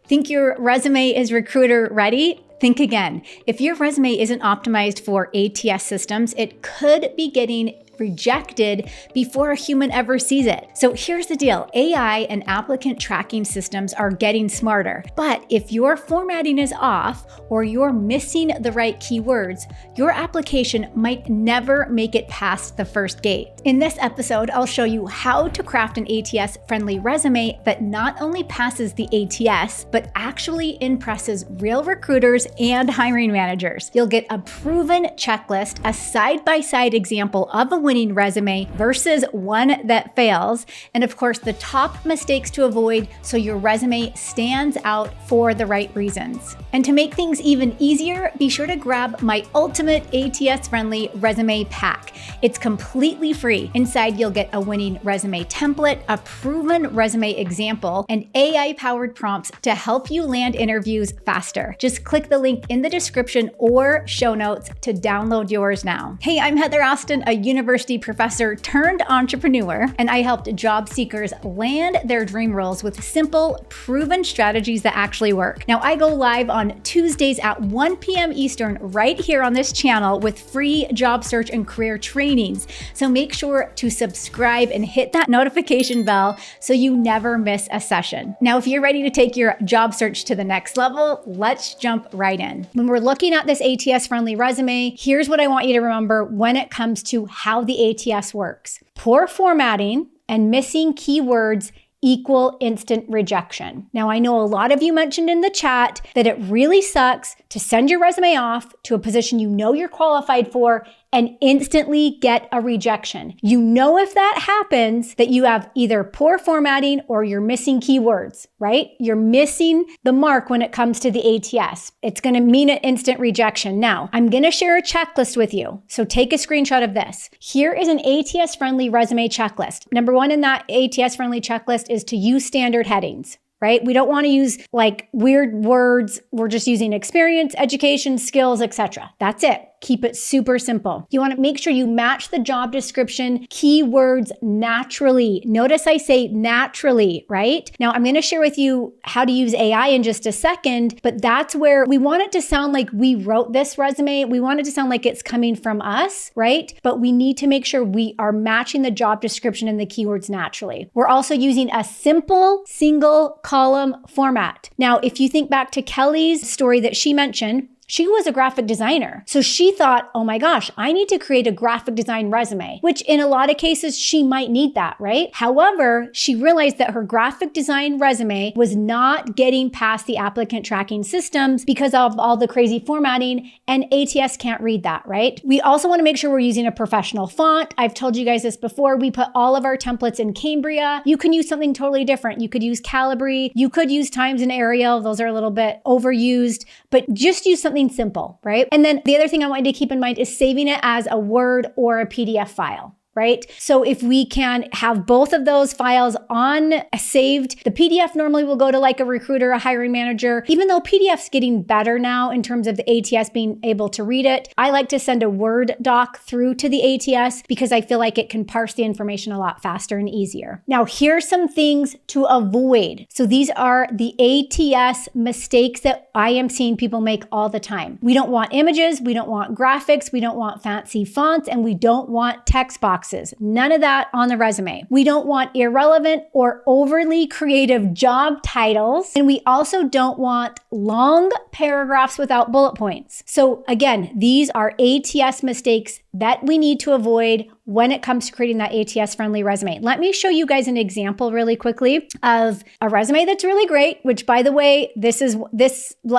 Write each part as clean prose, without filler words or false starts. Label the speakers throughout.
Speaker 1: Think your resume is recruiter ready? Think again. If your resume isn't optimized for ATS systems, it could be getting rejected before a human ever sees it. So here's the deal. AI and applicant tracking systems are getting smarter. But if your formatting is off or you're missing the right keywords, your application might never make it past the first gate. In this episode, I'll show you how to craft an ATS-friendly resume that not only passes the ATS, but actually impresses real recruiters and hiring managers. You'll get a proven checklist, a side-by-side example of a winning resume versus one that fails, and of course, the top mistakes to avoid so your resume stands out for the right reasons. And to make things even easier, be sure to grab my ultimate ATS-friendly resume pack. It's completely free. Inside, you'll get a winning resume template, a proven resume example, and AI-powered prompts to help you land interviews faster. Just click the link in the description or show notes to download yours now. Hey, I'm Heather Austin, a university professor turned entrepreneur, and I helped job seekers land their dream roles with simple, proven strategies that actually work. Now, I go live on Tuesdays at 1 p.m. Eastern right here on this channel with free job search and career trainings. So make sure to subscribe and hit that notification bell so you never miss a session. Now, if you're ready to take your job search to the next level, let's jump right in. When we're looking at this ATS-friendly resume, here's what I want you to remember when it comes to how the ATS works. Poor formatting and missing keywords equal instant rejection. Now, I know a lot of you mentioned in the chat that it really sucks to send your resume off to a position you know you're qualified for and instantly get a rejection. You know if that happens that you have either poor formatting or you're missing keywords, right? You're missing the mark when it comes to the ATS. It's gonna mean an instant rejection. Now, I'm gonna share a checklist with you. So take a screenshot of this. Here is an ATS-friendly resume checklist. Number one in that ATS-friendly checklist is to use standard headings. Right? We don't want to use like weird words. We're just using experience, education, skills, etc. That's it. Keep it super simple. You want to make sure you match the job description keywords naturally. Notice I say naturally, right? Now I'm going to share with you how to use AI in just a second, but that's where we want it to sound like we wrote this resume. We want it to sound like it's coming from us, right? But we need to make sure we are matching the job description and the keywords naturally. We're also using a simple single column format. Now, if you think back to Kelly's story that she mentioned, she was a graphic designer. So she thought, oh my gosh, I need to create a graphic design resume, which in a lot of cases, she might need that, right? However, she realized that her graphic design resume was not getting past the applicant tracking systems because of all the crazy formatting, and ATS can't read that, right? We also want to make sure we're using a professional font. I've told you guys this before. We put all of our templates in Cambria. You can use something totally different. You could use Calibri. You could use Times and Arial. Those are a little bit overused, but just use something simple, right? And then the other thing I want you to keep in mind is saving it as a Word or a PDF file. Right? So if we can have both of those files on saved, the PDF normally will go to like a recruiter, a hiring manager. Even though PDF's getting better now in terms of the ATS being able to read it, I like to send a Word doc through to the ATS because I feel like it can parse the information a lot faster and easier. Now, here's some things to avoid. So these are the ATS mistakes that I am seeing people make all the time. We don't want images, we don't want graphics, we don't want fancy fonts, and we don't want text boxes. None of that on the resume. We don't want irrelevant or overly creative job titles. And we also don't want long paragraphs without bullet points. So again, these are ATS mistakes that we need to avoid when it comes to creating that ATS-friendly resume. Let me show you guys an example really quickly of a resume that's really great, which by the way, this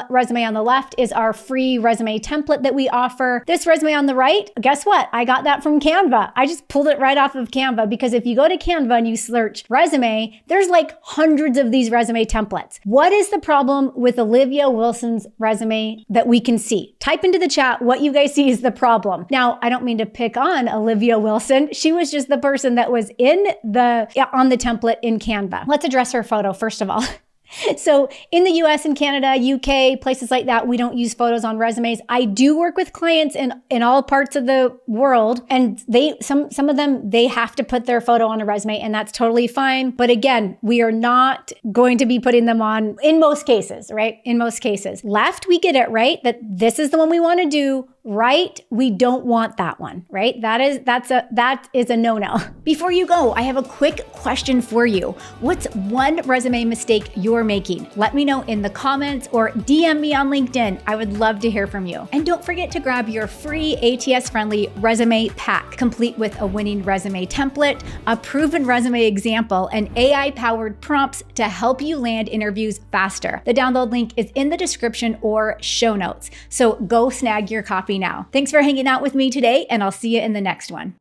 Speaker 1: resume on the left is our free resume template that we offer. This resume on the right, guess what? I got that from Canva. I just pulled it right off of Canva because if you go to Canva and you search resume, there's like hundreds of these resume templates. What is the problem with Olivia Wilson's resume that we can see? Type into the chat what you guys see is the problem. Now, I don't mean to pick on Olivia Wilson. She was just the person that was on the template in Canva. Let's address her photo first of all. So in the US and Canada, UK, places like that, we don't use photos on resumes. I do work with clients in all parts of the world, and some of them, they have to put their photo on a resume, and that's totally fine. But again, we are not going to be putting them on in most cases, right? In most cases. Left, we get it right that this is the one we want to do. Right? We don't want that one, right? That is a no-no. Before you go, I have a quick question for you. What's one resume mistake you're making? Let me know in the comments or DM me on LinkedIn. I would love to hear from you. And don't forget to grab your free ATS-friendly resume pack, complete with a winning resume template, a proven resume example, and AI-powered prompts to help you land interviews faster. The download link is in the description or show notes. So go snag your copy now. Thanks for hanging out with me today, and I'll see you in the next one.